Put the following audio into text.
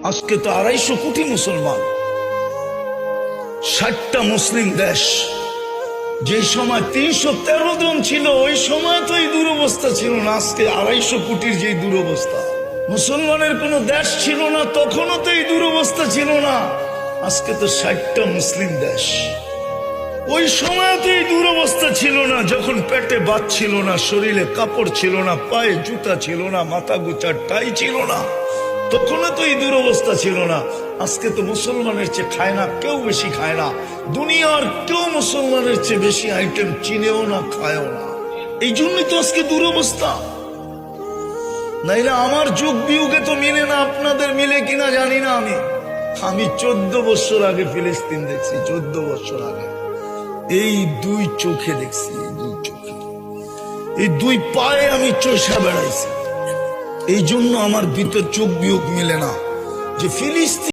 আজকে তো 250 কোটি মুসলমান, 60টা মুসলিম দেশ। যে সময় 313 জন ছিল ওই সময় তো এই দুরবস্থা ছিল না। আজকে 250 কোটির যে দুরবস্থা, মুসলমানের কোন দেশ ছিল না তখনও তো এই দুরবস্থা ছিল না। আজকে তো 60টা মুসলিম দেশ। ওই সময় তো এই দুরবস্থা ছিল না, যখন পেটে ভাত ছিল না, শরীরে কাপড় ছিল না, পায়ে জুতা ছিল না, মাথা গোচার টাই ছিল না, তখনও তো এই দুরবস্থা ছিল না। আজকে তো মুসলমানের চেয়ে খায় না কেউ, বেশি খায় না। দুনিয়ার কেউ মুসলমানের চেয়ে বেশি আইটেম চিনেও না, খায়ও না। এই জন্যই তো আজকে দুরবস্থা। নাইলে আমার যুগ বিয়োগে তো মিলে না। আপনাদের মিলে কিনা জানি না। আমি 14 বছর আগে ফিলিস্তিন দেখছি, 14 বছর আগে। এই 2 চোখে দেখছি, এই 2 চোখে, এই 2 পায়ে আমি চষা বেড়াইছি। এই জন্য আমার ভিতর চোখ বিয়োগ মিলে না যে ফিলিস্তিন